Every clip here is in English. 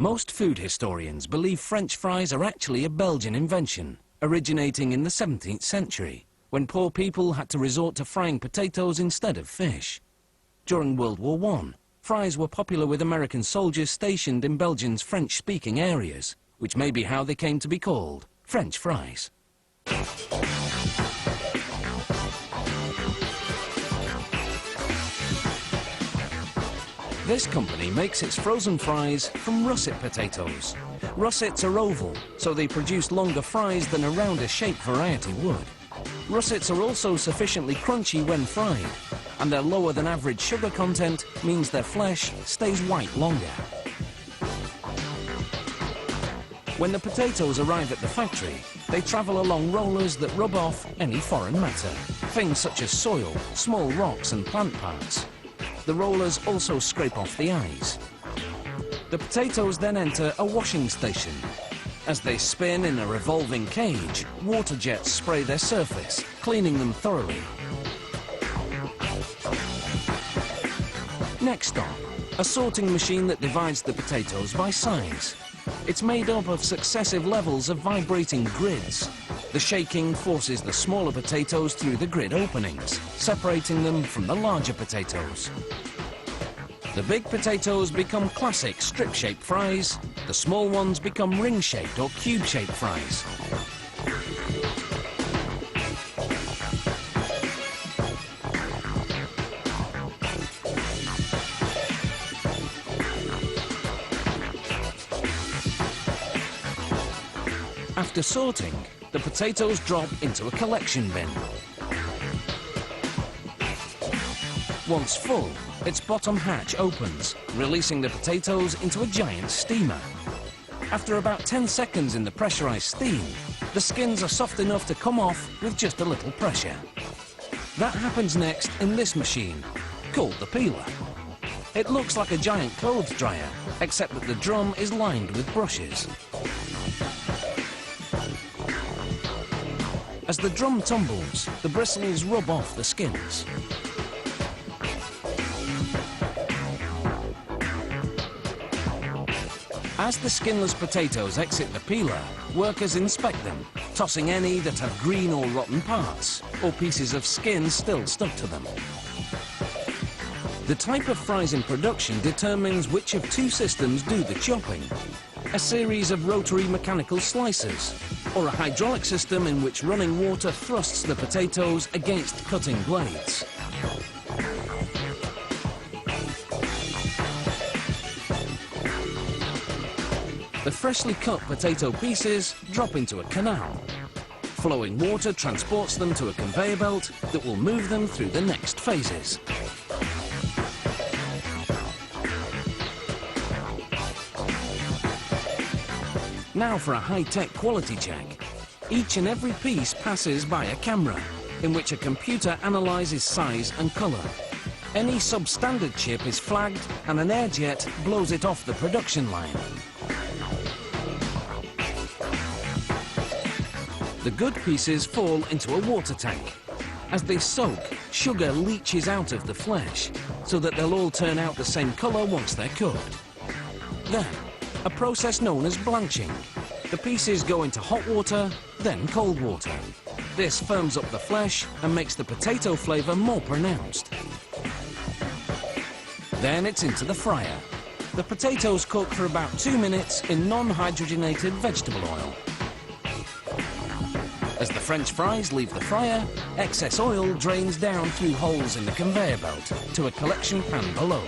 Most food historians believe French fries are actually a Belgian invention, originating in the 17th century, when poor people had to resort to frying potatoes instead of fish. During World War I, fries were popular with American soldiers stationed in Belgium's French-speaking areas, which may be how they came to be called French fries. This company makes its frozen fries from russet potatoes. Russets are oval, so they produce longer fries than a rounder shape variety would. Russets are also sufficiently crunchy when fried, and their lower than average sugar content means their flesh stays white longer. When the potatoes arrive at the factory, they travel along rollers that rub off any foreign matter, things such as soil, small rocks and plant parts. The rollers also scrape off the eyes. The potatoes then enter a washing station. As they spin in a revolving cage, water jets spray their surface, cleaning them thoroughly. Next stop, a sorting machine that divides the potatoes by size. It's made up of successive levels of vibrating grids. The shaking forces the smaller potatoes through the grid openings, separating them from the larger potatoes. The big potatoes become classic strip-shaped fries. The small ones become ring-shaped or cube-shaped fries. After sorting, the potatoes drop into a collection bin. Once full, its bottom hatch opens, releasing the potatoes into a giant steamer. After about 10 seconds in the pressurized steam, the skins are soft enough to come off with just a little pressure. That happens next in this machine, called the peeler. It looks like a giant clothes dryer, except that the drum is lined with brushes. As the drum tumbles, the bristles rub off the skins. As the skinless potatoes exit the peeler, workers inspect them, tossing any that have green or rotten parts, or pieces of skin still stuck to them. The type of fries in production determines which of two systems do the chopping: a series of rotary mechanical slicers, or a hydraulic system in which running water thrusts the potatoes against cutting blades. The freshly cut potato pieces drop into a canal. Flowing water transports them to a conveyor belt that will move them through the next phases. Now for a high-tech quality check. Each and every piece passes by a camera, in which a computer analyzes size and color. Any substandard chip is flagged and an air jet blows it off the production line. The good pieces fall into a water tank. As they soak, sugar leaches out of the flesh, so that they'll all turn out the same color once they're cooked. Then, a process known as blanching. The pieces go into hot water, then cold water. This firms up the flesh and makes the potato flavor more pronounced. Then it's into the fryer. The potatoes cook for about 2 minutes in non-hydrogenated vegetable oil. As the French fries leave the fryer, excess oil drains down through holes in the conveyor belt to a collection pan below.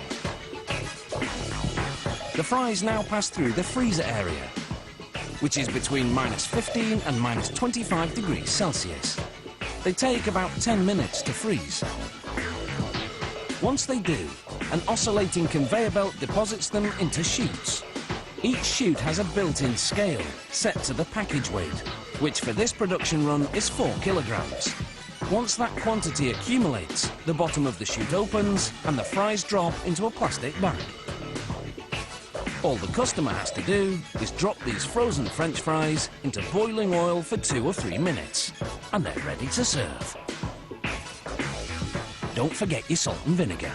The fries now pass through the freezer area, which is between -15 and -25 degrees Celsius. They take about 10 minutes to freeze. Once they do, an oscillating conveyor belt deposits them into chutes. Each chute has a built-in scale set to the package weight, which for this production run is 4 kilograms. Once that quantity accumulates, the bottom of the chute opens and the fries drop into a plastic bag. All the customer has to do is drop these frozen French fries into boiling oil for 2 or 3 minutes, and they're ready to serve. Don't forget your salt and vinegar.